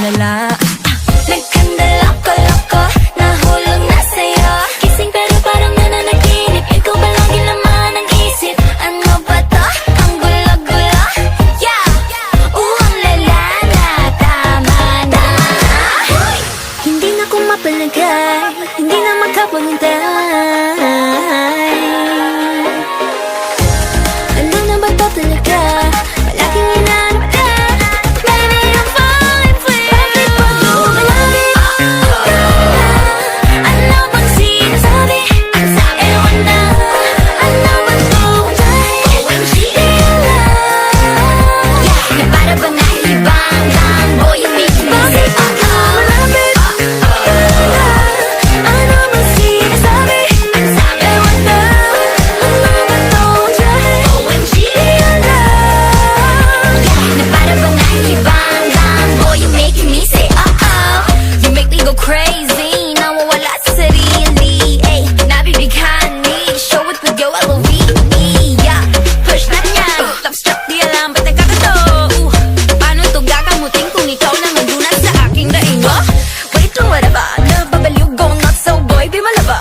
lala. Nagkandala ko loko, nahulog na sa'yo. Gising pero parang nananaginip, ikaw ba lang ginaman ang isip? Ano ba to? Ang gulo-gulo? Yeah! Ang lala na, tama na. Hindi na ko mapalagay, hindi na magkapagantay. Ano na ba to talaga? Palaging hinahanap ka. Baby, I'm falling for you. Bakit ba lumalaki? Ano bang sinasabi? Sabi mo na. Ano ba to? OMG, na para bang nahihibang lang. Boy, you make me say malapit. Ano bang sinasabi? Sabi mo na. Ano ba to? OMG, na para bang nahihibang lang. Boy, you make me say you make me go crazy. Nawawala sa sarili, nabibighani. Show it with your L-O-V-E, yeah. Push na niya, love struck, di alam ba't nagkakato. Paano to gagamutin kung ikaw lang nandunan sa aking daing? Wait lang, wala ba? Nababaliw, go nuts, so boy, di malaba.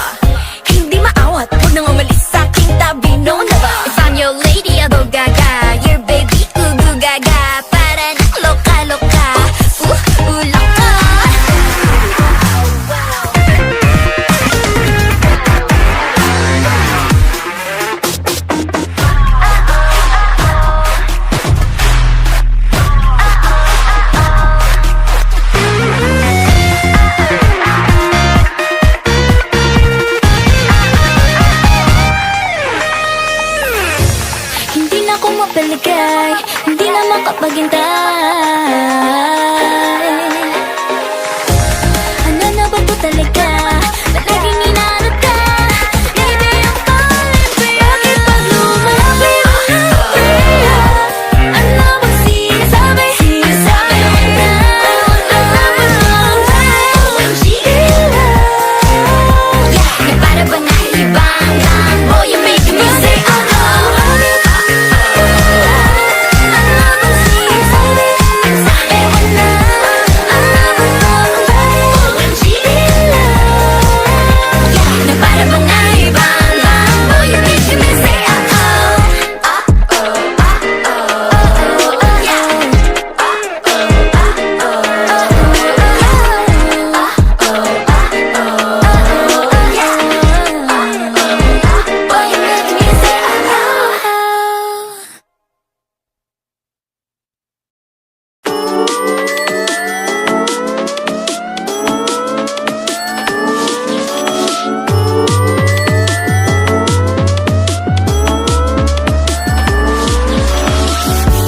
Hindi maawat, huwag nang umalis sa aking tabi, no na ba? If I'm your lady, I'll go gaga. Your baby, ugu gaga. Para na loka-loka, loka. Hindi na ko mapalagay, hindi na makapaghintay. Ano na ba to talaga? Palaging hinahanap ka. Baby, I'm falling for you. Bakit pag lumalapit? Ano bang sinasabi? Sinasabi mo na. Ano ba to? OMG, na para bang nahihibang lang. Boy, you make me say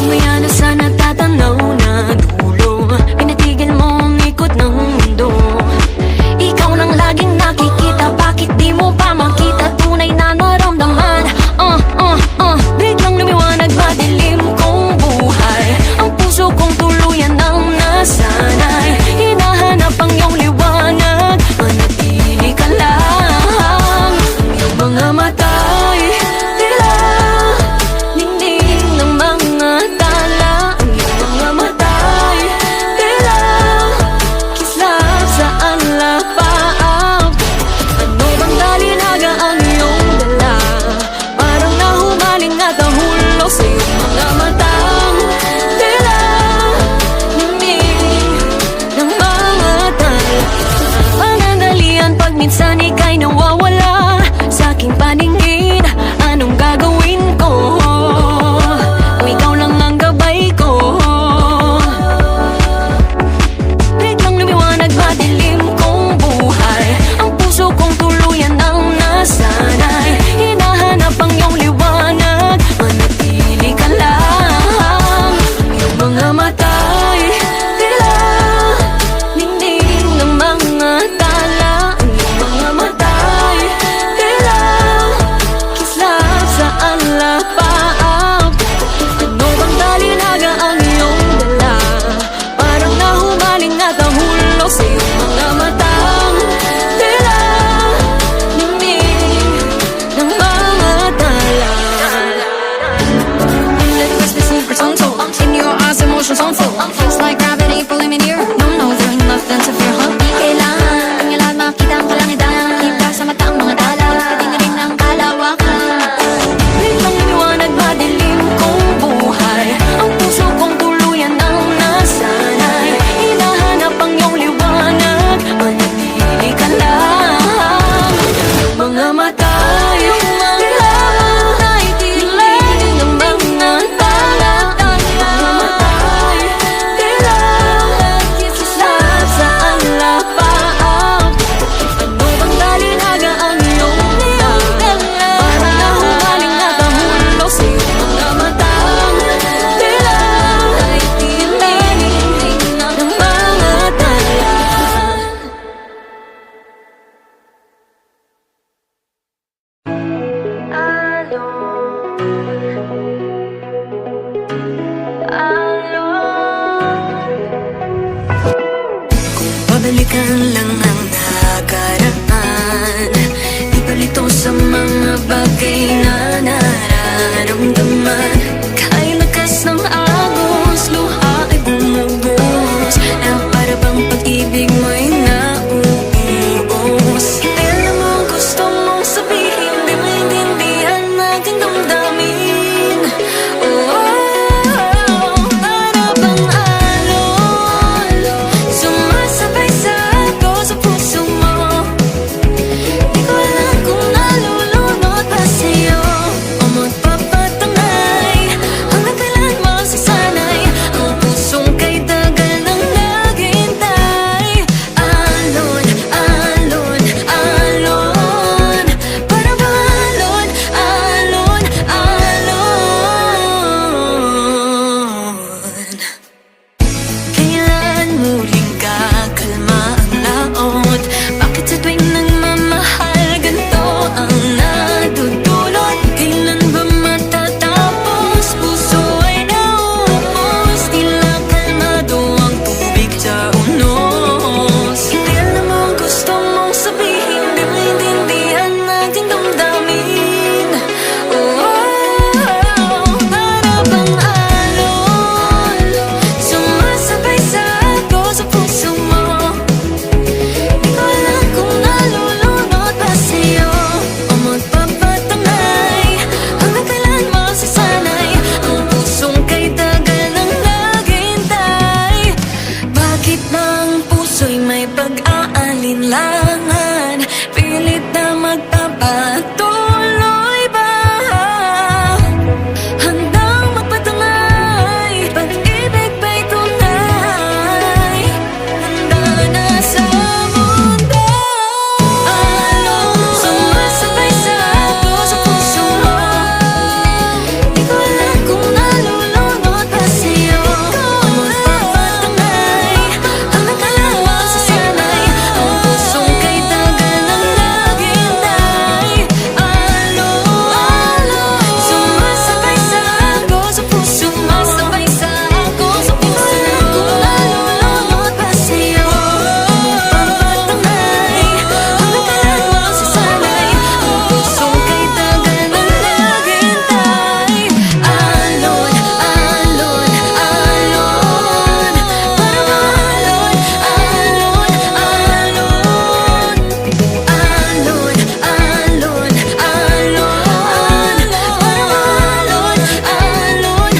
maya na sana tatanaw na dulo. Pinatigil mo ang ikot ng mundo. Ikaw lang laging nakikita, bakit di mo pa makita tunay na naramdaman? Biglang lumiwanag, madilim kong buhay. Ang puso kong tuluyan ang nasanay. Hinahanap ang iyong liwanag, manatili ka lang. Iyong mga mata'y tila ningning ng mga tala. Ang iyong mga mata'y tila kislap sa alapaap. Ano bang dalinaga ang iyong dala? Parang nahumaling at nahulog sa iyong mga matang tila ningning ng mga tala. Panandalian pag minsan ika'y nawawala sa aking paningin. Anong gagawin ko kung ikaw lang ang gabay ko? Biglang lumiwanag, madilim kong buhay. Ang puso kong tuluyan ang nasanay. Hinahanap ang iyong liwanag, manatili ka lang. Iyong mga mata'y tila ningning ng mga tala. Ang iyong mga mata'y balikan lang ang nakaraan. Di balito sa mga bagay na nararamdaman. Kahit lakas ng agos, luha ay bumubos, na para bang pag-ibig mo'y nauubos. Alam mo gusto mong sabihin, di maintindihan natin damdamin. Para bang alon, sumasabay sa agos sa puso mo. Di ko alam kung nalulunod pa sa'yo o magpapatangay. Hanggang kailan masasanay ang pusong kay tagal nang naghintay. Alon, alon, alon, para bang alon, alon, alon. Kailan muling kakalma ang laot? Bakit sa tuwing nagmamahal ganito ang nadudulot? Kailan ba matatapos? Puso ay naubos, tila kalmado ang tubig sa unos. Hindi alam mo gusto mong sabihin, di maintindihan natin damdamin. Para bang alon, sumasabay sa agos sa puso mo. Di ko alam kung nalulunod pa sa'yo o magpapatangay. Hanggang kailan masasanay ang pusong kay tagal nang naghintay. Bakit ba ang puso'y may pag-aalinlangan? Pilit na magpapatuloy ba? Handang magpatangay, pag-ibig ba'y tunay? Handa na sa mundo. Alon, sumasabay sa agos sa puso mo. Di ko alam kung nalulunod pa sa'yo o magpapatangay. Hanggang kailan masasanay ang pusong kay tagal nang naghintay. Alon, sumasabay sa agos sa puso mo. Sumasabay sa agos sa puso mo. Di ko alam kung nalulunod pa sa'yo o magpapatangay. Hanggang kailan masasanay ang pusong kay tagal nang naghintay. Alon, alon, alon, para bang alon, alon, alon. Alon, alon, alon, para bang alon, alon,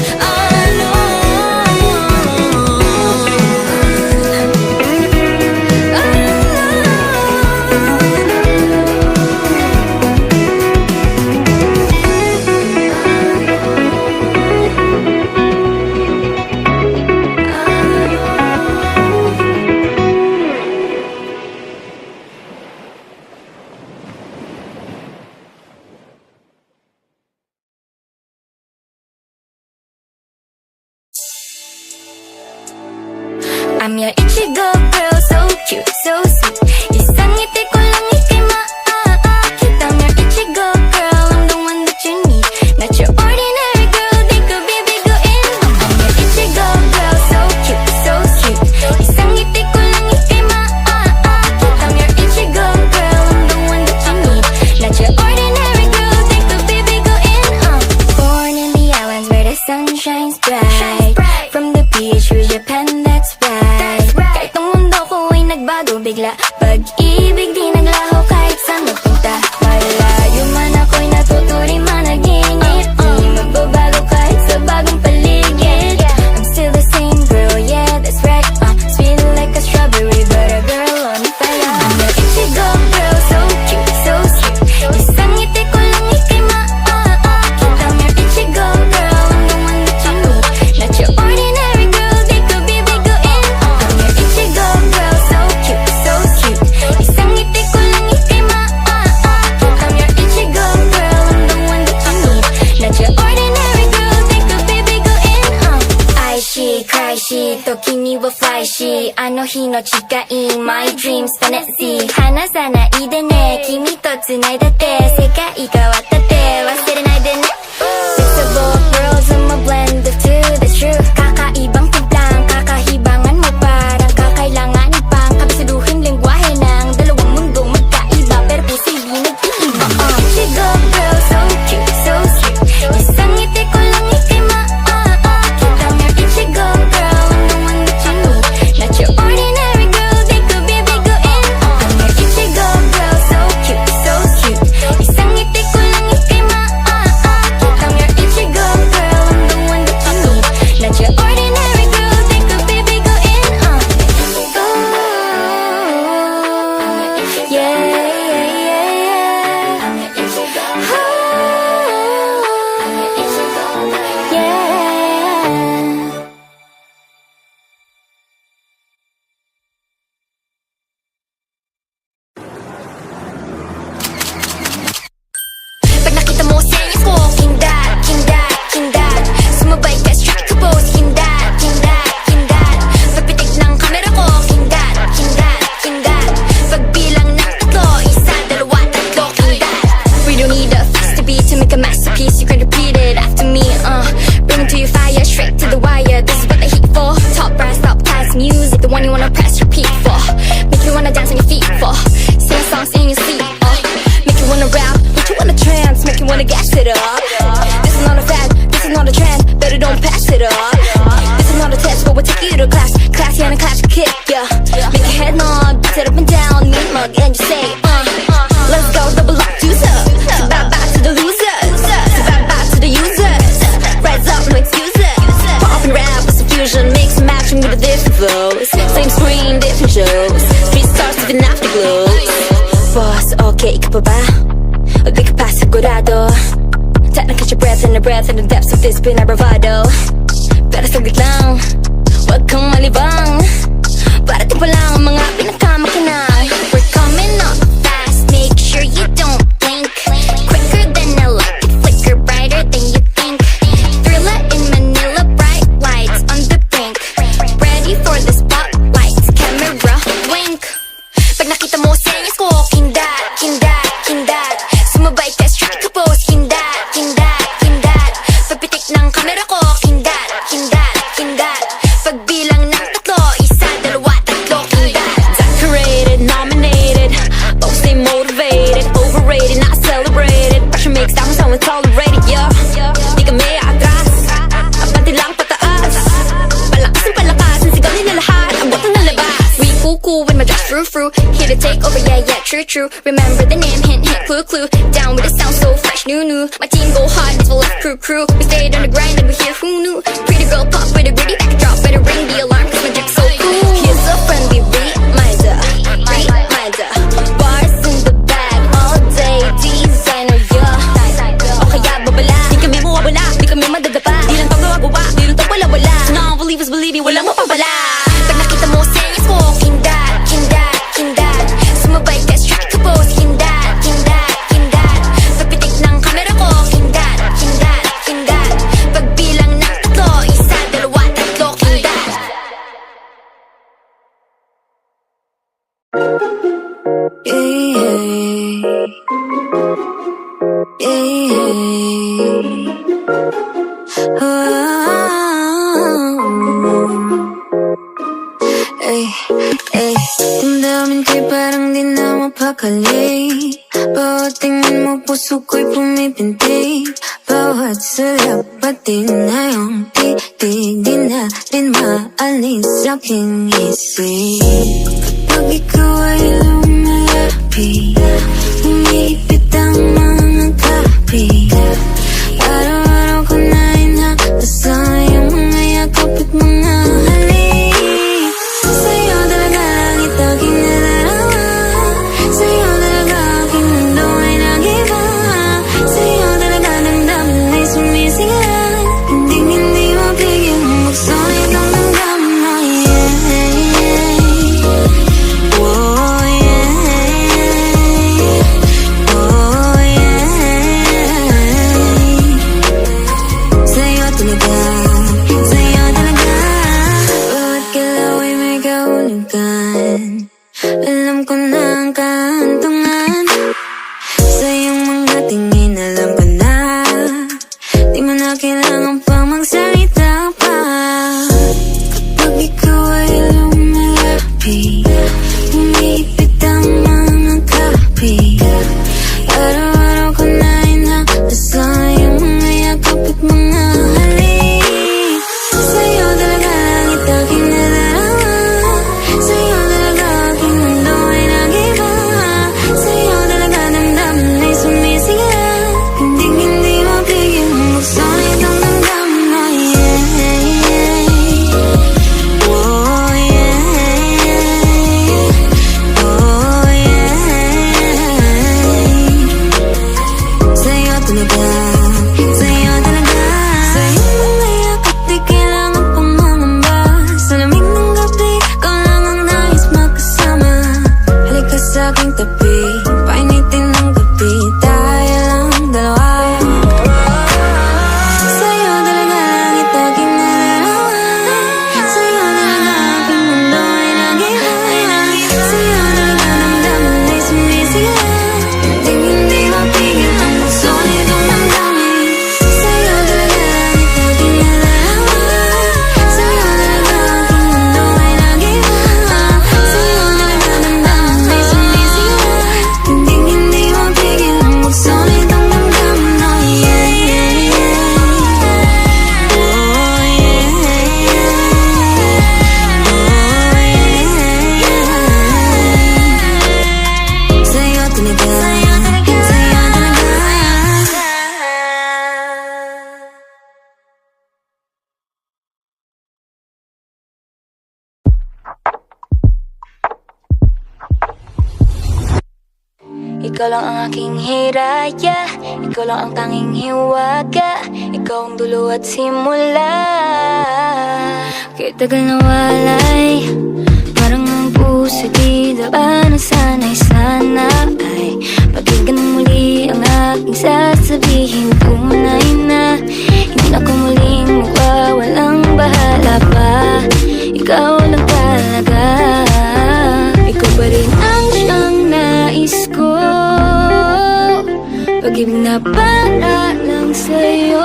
I'm your Ichigo girl, so cute, so sweet. Isang ngiti ko lang ika'y maakit. I'm your Ichigo girl, I'm the one that you need. Not your ordinary girl, di ko bibiguin. I'm your Ichigo girl, so cute, so sweet. Isang ngiti ko lang ika'y maakit. I'm your Ichigo girl, I'm the one that you need. Not your ordinary girl, di ko bibiguin. Born in the islands where the sun shines bright. From the beach to Japan, that's right. Kahit ang mundo ko ay nagbago bigla, pag-ibig di naglaho kahit saan magpunta. Malayo man ako'y natuturing managinip, di magbabago kahit sa bagong paligid. I'm still the same girl, yeah, that's right. Sweet like a strawberry, but a girl on fire. I'm your Ichigo girl, so cute, so sweet. Isang ngiti ko lang ika'y maakit. I'm your Ichigo girl, I'm the one that you need. Not your ordinary girl, di ko bibiguin. I'm your Ichigo girl, so cute, so sweet. Isang ngiti ko lang ika'y maakit. I'm your Ichigo girl, I'm the one that you need. Not your ordinary girl, di ko bibiguin. I she, cry she, toki ni wa fly she. Ano hi no chikai, my dreams fantasy. Hana sana ide ne, kimi to tsunaidate. Sekai kawatate, wasurenai de ne. Fixable girls, I'm a blend of two, that's true. Kakaibang timplang, kakahibangan mo parang kakailangan pang kabisuduhan. songs in your seat. Make you wanna rap, make you wanna trance, make you wanna gas it up. This is not a fad, this is not a trend, better don't pass it up. This is not a test, but we'll take you to class. Classy and a class kick, yeah. Make your head nod, beat it up and down, meet mug, and you say, let's go double up, user. So bye bye to the losers, so bye bye to the users. Rise up, no excuses. Pop and rap with some fusion, mix and matching with the different flows. Same screen, different shows. Street stars even afterglows. Boss, okay, ikaw pa ba? O di ka pa sigurado? Try to catch your breath in the depths of this pinay bravado. Pero saglit lang, huwag kang malibang. Parating pa lang ang mga pinakamakinang. We're coming up fast, make sure you don't blink. Quicker than a light, flicker brighter than you think. Thriller in Manila, bright lights on the brink. Ready for the spotlights, camera wink. Pag nakita mo senyas ko, kindat, kindat, kindat. Sumabay ka, straight ka pose, kindat, kindat, kindat. Pagpitik ng camera ko, kindat, kindat, kindat. Pagbilang ng tatlo, isa, dalawa, tatlo, kindat. Decorated, nominated, both stay motivated. Overrated, not celebrated. Pressure makes down, someone tolerated, yeah. Di kami atras, abante lang pataas. Palakasin, palakasin, sigaw nila lahat. Ang botong na labas. We cool with my dress frou-frou. Here to take over, yeah, yeah, true. Remember the name, hint, clue. Down with the sound so fresh, new. My team go hard, it's full of crew. We stayed on the grind and we here, who knew? Pretty girl pop with a gritty backdrop. Better ring the alarm, cause my drip's so cool. Here's a friendly reminder. Bars in the bag, all day, designer, yeah. O kaya babala, di kami mawawala, di kami madadapa. Di lang to gawa, di lang to wala. So non-believers believing, walang mapabala. Pag nakita mo senyas ko, kindat, kindat, kindat. Sumabay ka, straight ka pose, kindat, kindat, kindat. Pagpitik ng camera ko, kindat, kindat, kindat. Pagbilang ng tatlo, isa, dalawa, tatlo, kindat. Damdamin ko'y parang di na mapakali. Bawat tingin mo puso ko'y pumipintig. Bawat salap pati na yung titig. Di na rin maalis sa aking isip. Kapag ikaw ay lumalapit, umiipit ang mga kapit. Araw-araw ko na inakasama yung mga yakap at mga halik. Sa'yo talaga langit aking nadarama. Sa'yo talaga aking mundo ay nag-iba. Sa'yo talaga damdamin ay sumisigaw. Hindi mapigil magsulit ng damdamin mo, yeah. Oh yeah. Oh yeah. Sa'yo talaga, sa'yo talaga. Bawat galaw ay may kahulugan. Alam ko na ang kahantungan. Sa iyong mga tingin alam ko na. Di mo na kailangan pang magsalita pa. Kapag ikaw ay lumalapit, umiipit ang mga kapit. Araw-araw ko na inakasama yung mga yakap at mga halik. Sa'yo talaga langit aking nadarama. Sa'yo talaga aking mundo ay nag-iba. Ikaw lang ang aking hiraya, ikaw lang ang tanging hiwaga, ikaw ang dulo at simula. Kahit tagal na walay, parang ang puso di dapat nasanay. Sana ay pakinggan mo muli ang aking sasabihin. Tunay na hindi na ako muling magwawalang bahala pa. Ikaw lang talaga, ikaw pa rin ang siyang nais ko. Pag-ibig na para lang sa'yo.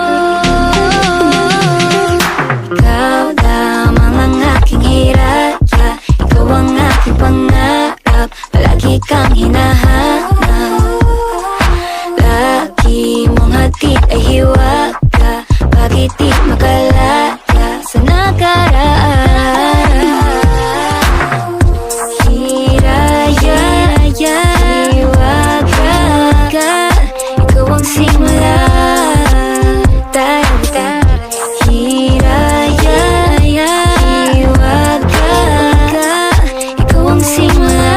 Ikaw lamang ang aking hiraya, ikaw ang aking pangarap, palagi kang hinahanap. Lagi mong hatid ay hiwaga, bakit di makalaya sa nakaraan? Hiraya, hiwaga, ikaw ang simula. Hiraya, hiwaga, ikaw ang simula.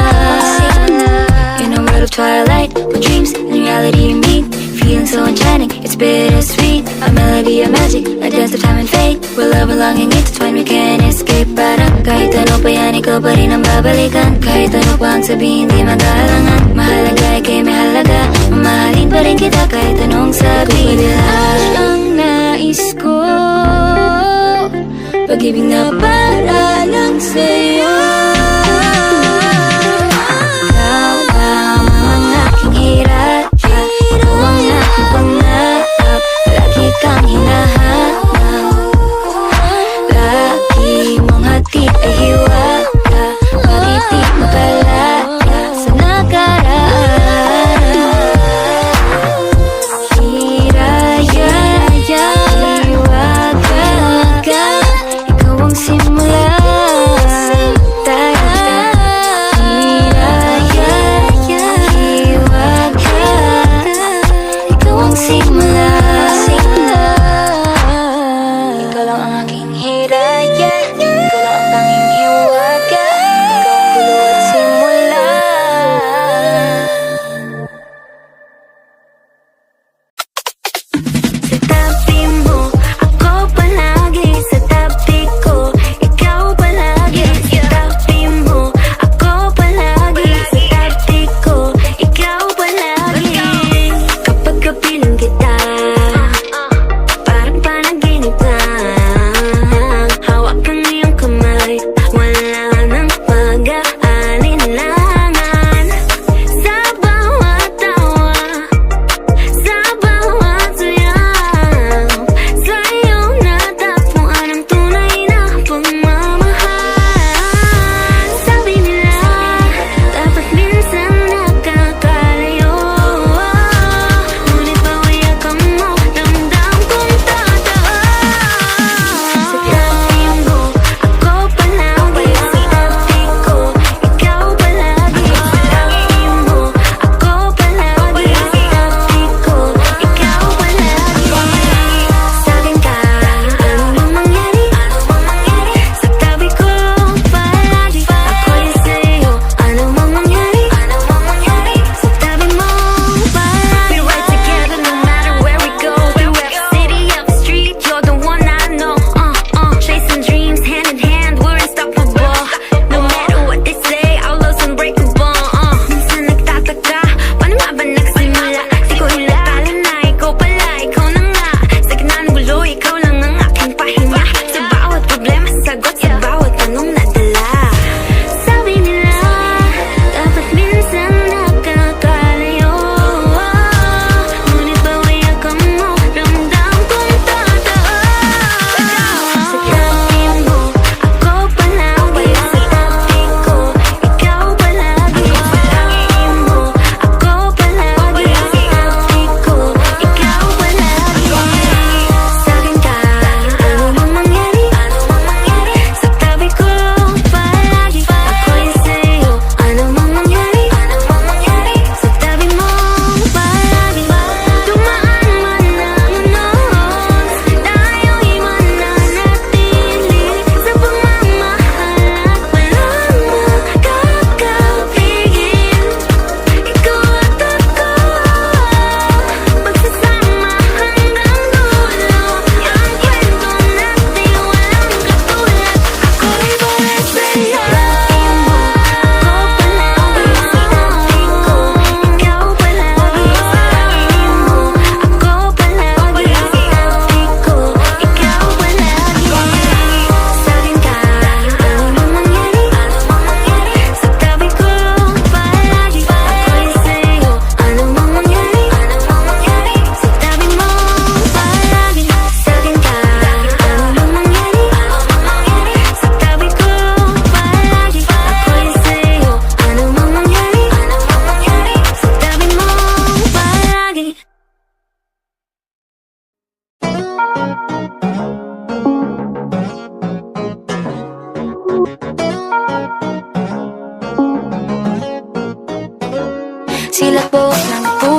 In a world of twilight, where dreams and reality meet, feeling so enchanting, it's bittersweet. A melody, a magic, a dance of time and fate, where love and longing intertwine, we can't escape. Parang kahit ano pa yan, ikaw pa rin ang babalikan. Kahit ano pa ang sabihin, di magalangan. Mahalaga, ikay may halaga, mamahalin pa rin kita kahit anong sabihin nila. Ang nais ko, pag-ibig na para lang sa'yo. Ikaw lamang ang aking hiraya, ikaw ang aking pangarap, palagi kang hinahanap. Lagi mong hatid ay hiwaga, bakit di makalaya sa nakaraan? Hiraya, hiwaga, ikaw ang simula.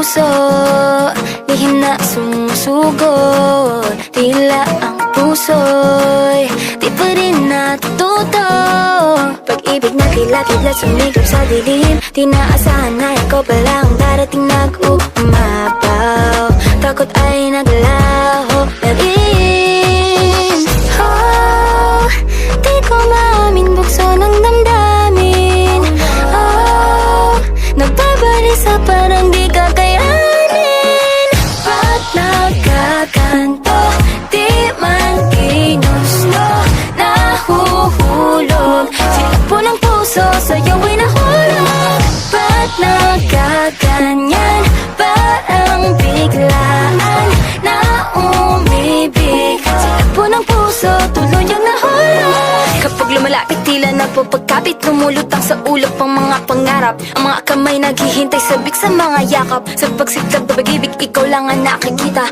puso, lihim na sumusugot. Tila ang puso'y di pa rin natuto. Pag-ibig na tila kidlat sumigap sa dilim. Di naasahan na ikaw pala ang darating nag-uumapaw. Takot ay naglaho na rin. Oh, di ko maamin bukso ng damdamin. Oh, nagbabalisa parang di kakayanin. Ba't nagkakanto, di man ginusto, nahuhulog. Silip po ng puso, sa'yo ay nahulog. Ba't nagkaganyan, parang biglaan na umibig. Silip po ng puso, tuloy ang nahulog. Kapag lumalapit tila nagpapagkapit, lumulutang sa ulo pang mga pangarap. Ang mga kamay naghihintay sabik sa mga yakap. Sa pagsiklab na pag-ibig, ikaw lang ang nakikita.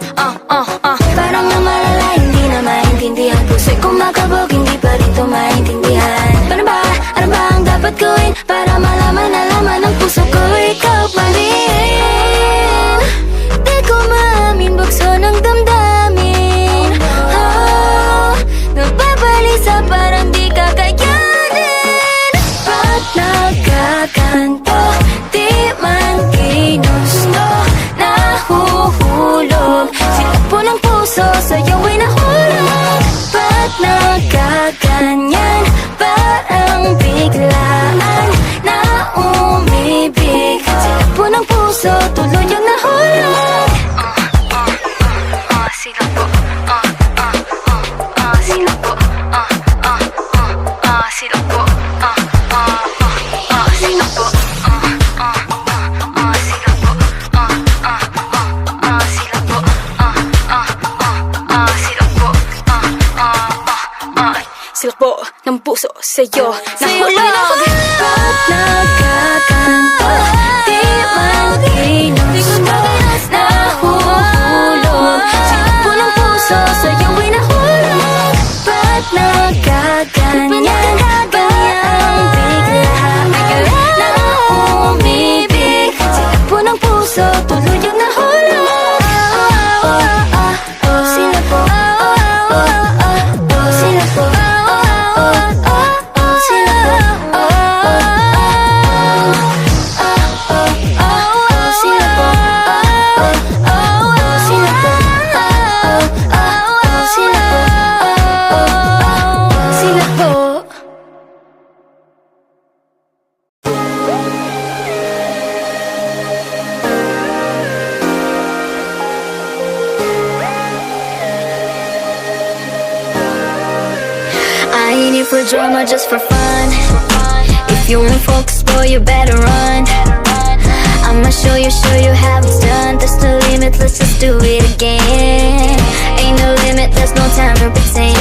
Parang nga malala, hindi na maintindihan. Puso'y kumakabog, hindi pa rin ito maintindihan. Paano ba? Ano ba ang dapat gawin para malaman na laman ng puso ko? Ikaw pa rin. Di ko maamin bukso ng damdamin. Oh, nababalisa parang di kakayanin. Ba't nagkakanto, di man ginusto, nahuhulog. Silip po ng puso, sa'yo ay nahulog. Ba't nagkaganyan, parang biglaan na umibig. Silip po ng puso, tuloy ang nahulog. Silip po, silip po, silip po, silip po, silakbo ng puso sa'yo nahulog. Ba't nagkakanto, di man ginusto, nahuhulog. Silakbo ng puso sa'yo ay nahulog. Ba't nagkaganyan, parang biglaan na umibig. Silakbo ng puso, tuloy ang nahulog. Silakbo, silakbo, I ain't here for drama, just for fun. If you want focus, boy, you better run. I'ma show you how it's done. There's no limit, let's just do it again. Ain't no limit, there's no time for pretend.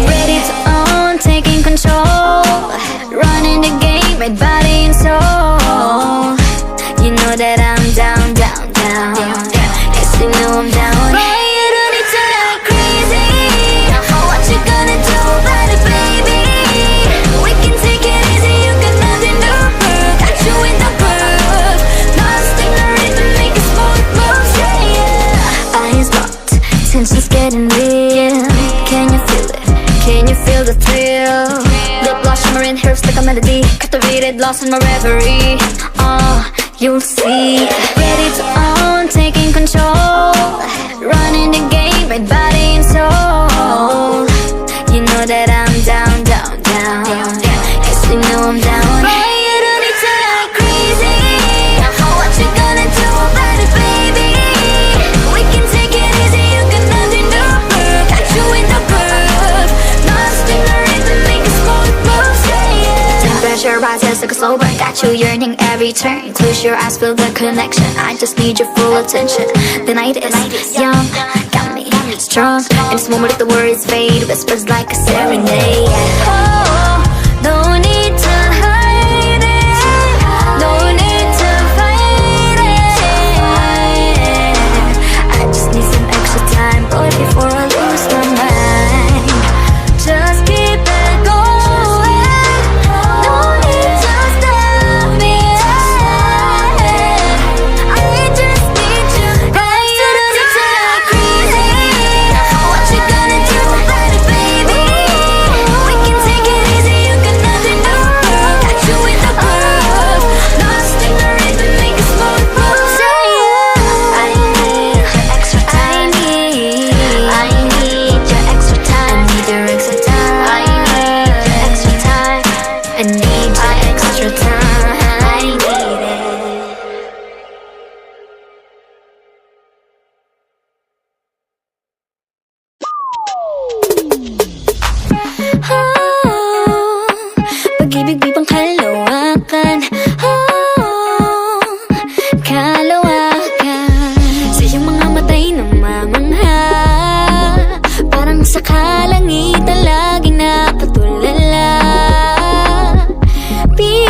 Ready to own, taking control. Running the game, right body and soul. You know that I'm down, down, down. Yes, you know I'm down. Boy, you don't need to act crazy. What you gonna do about it, baby? We can take it easy, you got nothing to prove. Got you in the groove, lost in the rhythm, make a smooth move, yeah. Eyes locked, tension's getting real. Can you feel it? Can you feel the thrill? Lip gloss shimmering, hips like a melody, captivated, lost in my reverie. You'll see. Ready to own, taking control. Running the game, right body and soul. You know that I'm down, down, down. Yes, you know I'm down. Boy, you don't need to act crazy. What you gonna do about it, baby? We can take it easy, you got nothing to prove. Got you in the groove, lost in the rhythm, make a smooth move, yeah. Temperature rises like a slow burn, got you yearning every turn. Close your eyes, feel the connection. I just need your full attention. The night is young, got me strong. In this moment, if the words fade, whispers like a serenade. Oh, no need to hide it, no need to fight it. I just need some extra time, boy, before I lose my mind. Just keep it going, no need to stop me. I just need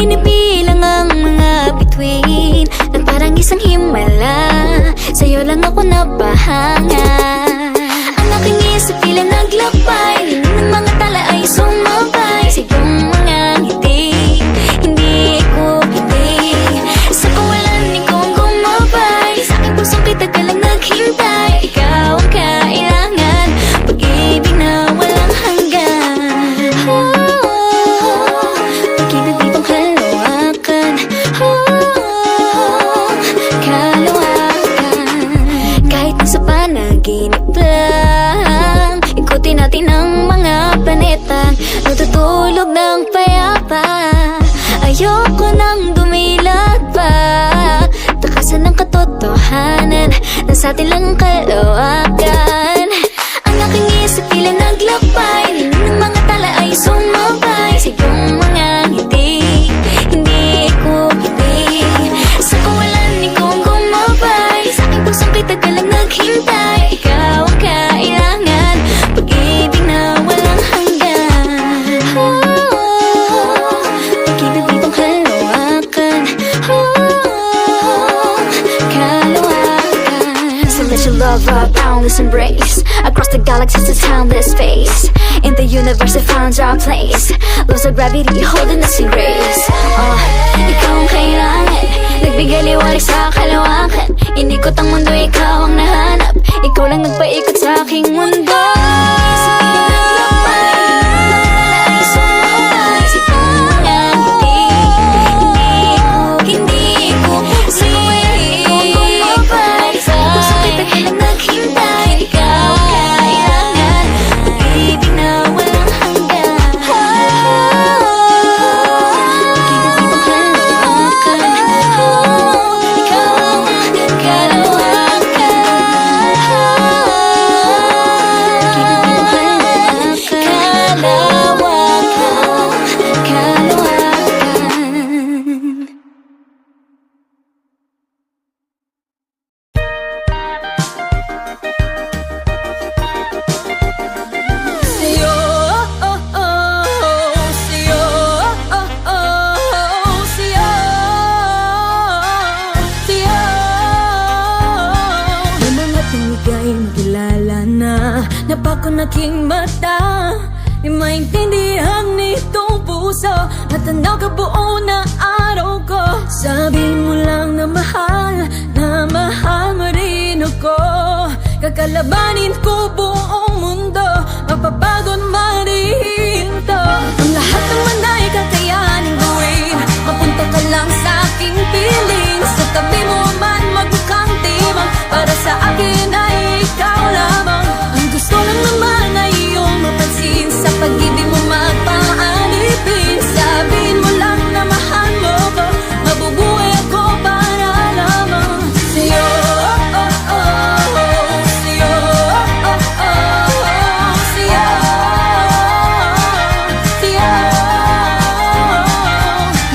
Binibilang ang mga bituin na parang isang himala. Sa'yo lang ako nabahanga. Ang aking isip tila naglakbay, ng mga tala ay sumabay sa iyong mga ngiti. Hindi ko hindi sa kawalan, ikaw ang gumabay sa aking pusong kita lang naghintay. Ikaw ang kailangan, pag-ibig na walang hanggan. Pag-ibig ditong kalawakan, kalawakan. Kahit nasa panaginip lang, ikutin natin ang mga planeta, natutulog ng payapa. Ayoko nang dumilat pa, takasan ng katotohanan, nasa atin lang ang kalawakan. Ang aking isip tila naglakbay, ng mga tala ay sumabay sa iyong mga ngiti. Hindi ko hindi sa kawalan, ikaw ang gumabay sa aking pusong kita lang naghintay. Ikaw ang kailangan, pag-ibig na walang hanggan. Pag-ibig ditong kalawakan, kalawakan. So let your love wrap boundless embrace across the galaxies to soundless space. In the universe I found our place, laws of gravity holding us in grace. Ikaw ang kailangan, nagbigay liwanag sa kalawakan. Inikot ang mundo, ikaw ang nahanap, ikaw lang nagpaikot sa aking mundo. Napako na king mata, di maintindihan nitong puso at tanaw ka buo na araw ko. Sabi mo lang na mahal mo rin ako. Kakalabanin ko buong mundo, mapapagod marihinto. Ang lahat naman ay kakayanin gawin, mapunta ka lang sa aking piling. Sa tabi mo man magmukhang timang, para sa akin ay ikaw lamang. Gusto lang naman ay iyong mapansin, sa pag-ibig mo magpaalipin. Sabihin mo lang na mahal mo ko, mabubuhay ako para lamang sa'yo. Sa'yo, sa'yo, sa'yo.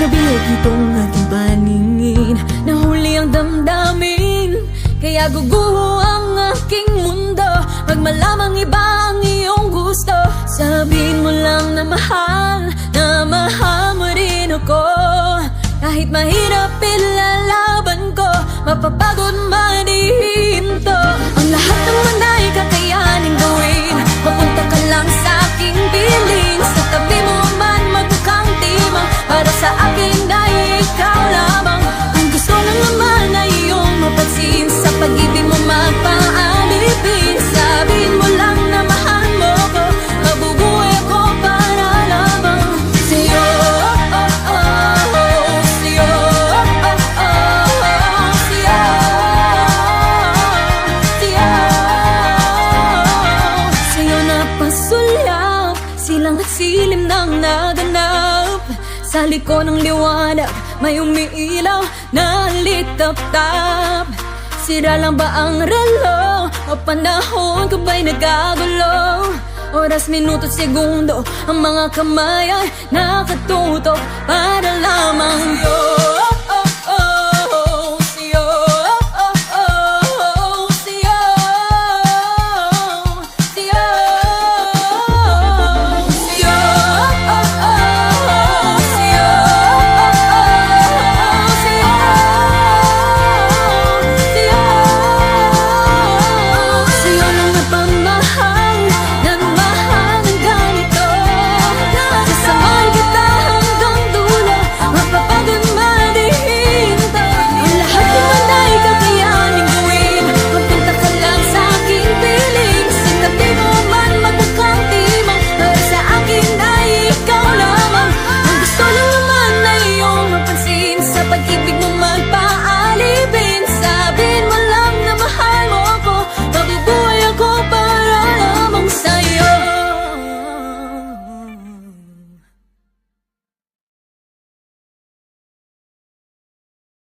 Nabiyag itong ating paningin, nahuli ang damdamin, kaya guguho ang aking mundo pag malamang iba ang iyong gusto. Sabihin mo lang na mahal mo rin ako. Kahit mahirap ilalaban ko, mapapagod marihinto. Ang lahat naman ay kakayanin gawin, mapunta ka lang sa aking piling. Sa tabi mo man magmukhang timang, para sa akin ay ikaw lamang. Ang gusto lang naman ay iyong mapansin, sa pag-ibig mo magpaalipin. Sabihin mo lang na mahal mo ko, mabubuhay ako para lamang sa'yo. Sa'yo, sa'yo, sa'yo. Sa'yo napasulyap, silang at silim nang naganap. Sa liko ng liwanag, may umiilaw na litap-tap. Sira lang ba ang relo, o panahon ko ba'y nagagulo? Oras, minuto, segundo, ang mga kamay ay nakatutok para lamang sa'yo.